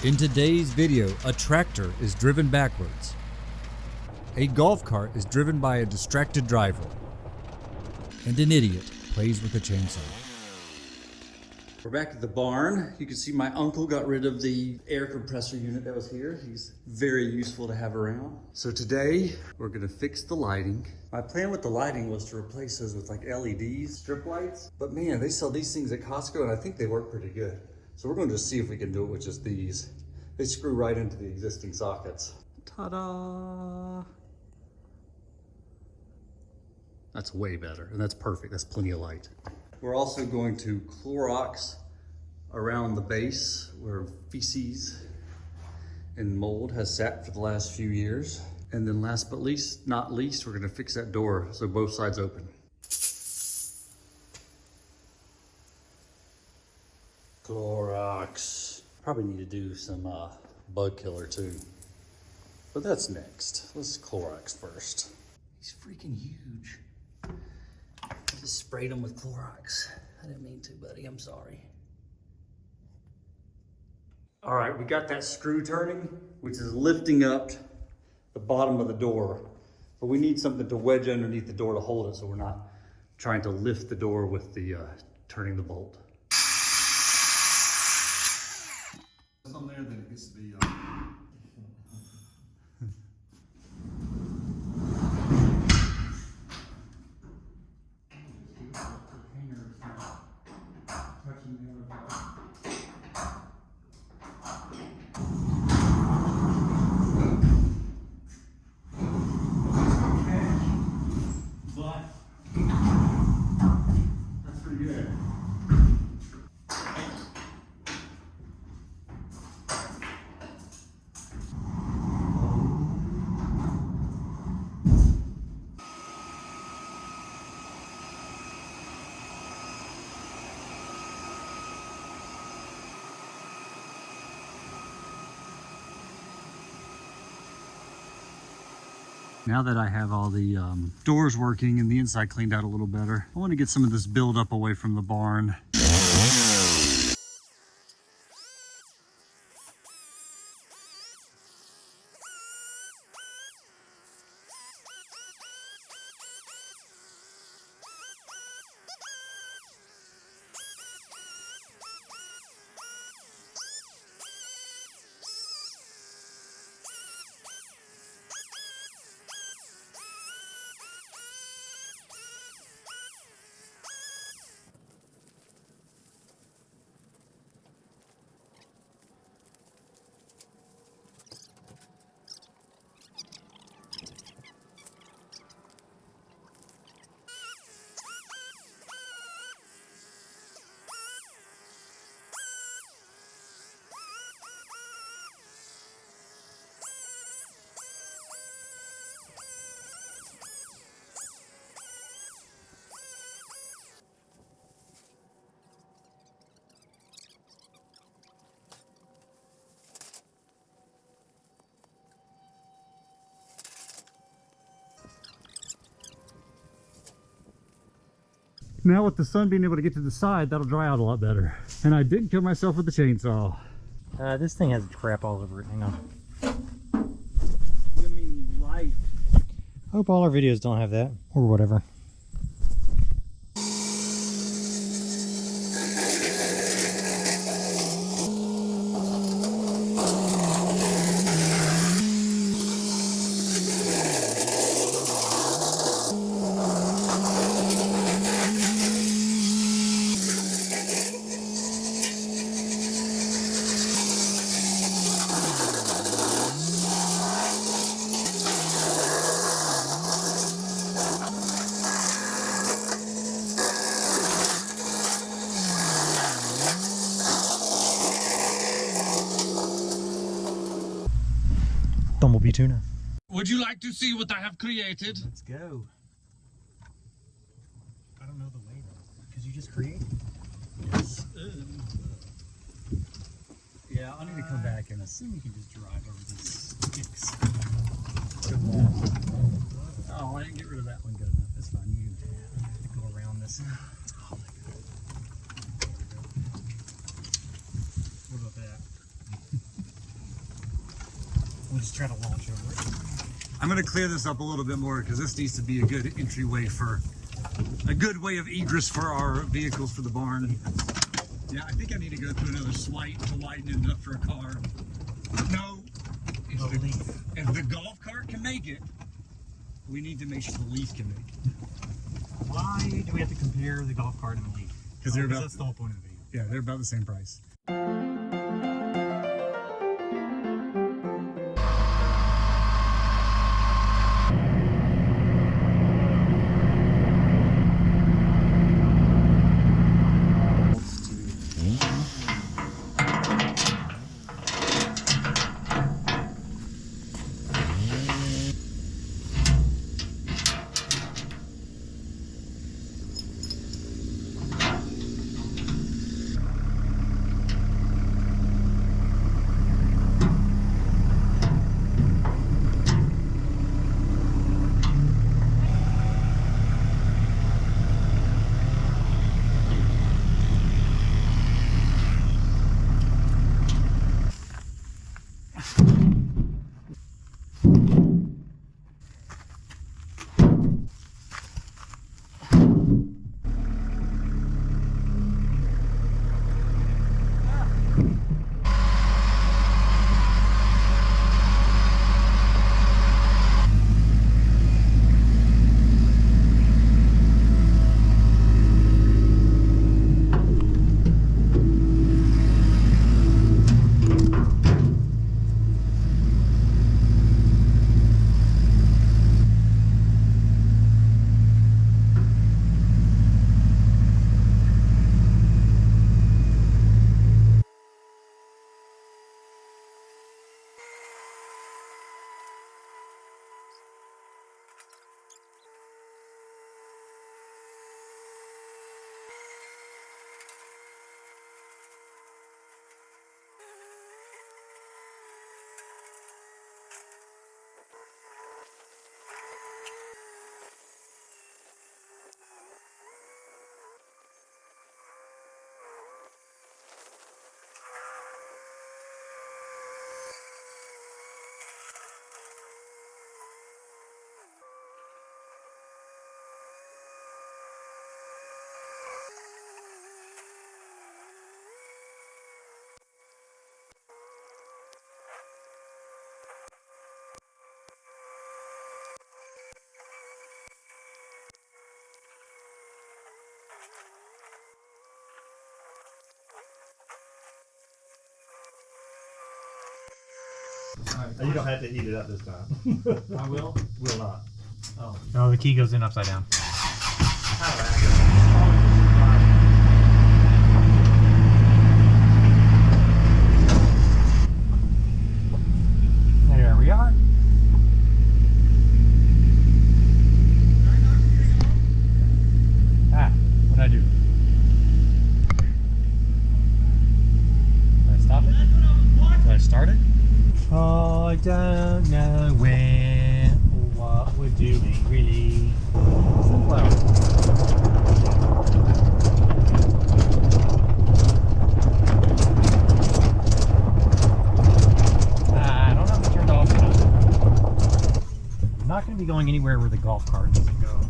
In today's video, a tractor is driven backwards. A golf cart is driven by a distracted driver. And an idiot plays with a chainsaw. We're back at the barn. You can see my uncle got rid of the air compressor unit that was here. He's very useful to have around. So today, we're gonna fix the lighting. My plan with the lighting was to replace those with like LEDs, strip lights. But man, they sell these things at Costco and I think they work pretty good. So we're gonna just see if we can do it with just these. They screw right into the existing sockets. Ta-da! That's way better, and that's perfect. That's plenty of light. We're also going to Clorox around the base where feces and mold has sat for the last few years. And then last but not least, we're gonna fix that door so both sides open. Clorox. Probably need to do some bug killer too. But that's next. Let's Clorox first. He's freaking huge. I just sprayed him with Clorox. I didn't mean to, buddy. I'm sorry. All right, we got that screw turning, which is lifting up the bottom of the door. But we need something to wedge underneath the door to hold it so we're not trying to lift the door with the turning the bolt. On there, then it gets to be that's pretty good. Now that I have all the doors working and the inside cleaned out a little better, I want to get some of this buildup away from the barn. Now with the sun being able to get to the side, that'll dry out a lot better. And I didn't kill myself with the chainsaw. This thing has crap all over it. Hang on. I mean, life. I hope all our videos don't have that, or whatever. Bumblebee tuna. Would you like to see what I have created? Let's go. I don't know the way though, because you just created. Yes. Yeah, I need to come back and assume you can just drive over these sticks. Oh, I didn't get rid of that one good enough. That's fine. You can go around this. Oh my God. There we go. What about that? We'll just try to launch over it. I'm going to clear this up a little bit more because this needs to be a good entryway for a good way of egress for our vehicles for the barn. Yeah, I think I need to go through another swipe to widen it up for a car. No, if the golf cart can make it, we need to make sure the Leaf can make it. Why do we have to compare the golf cart and the Leaf? Because that's the whole point of the video. Yeah, they're about the same price. You don't have to heat it up this time. I will? Will not. Oh. No, the key goes in upside down. There we are. Ah, what'd I do? Did I stop it? Did I start it? I don't know when or what we're doing, really. Sunflower. I don't know if it turned off enough. I'm not going to be going anywhere where the golf cart doesn't go.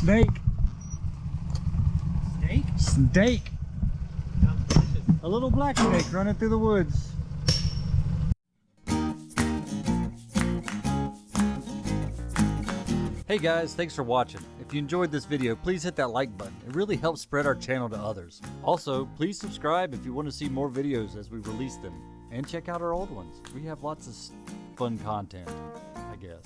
Snake. Steak? Snake. Sounds delicious. A little black snake running through the woods. Hey guys, thanks for watching. If you enjoyed this video, please hit that like button. It really helps spread our channel to others. Also, please subscribe if you want to see more videos as we release them. And check out our old ones. We have lots of fun content, I guess.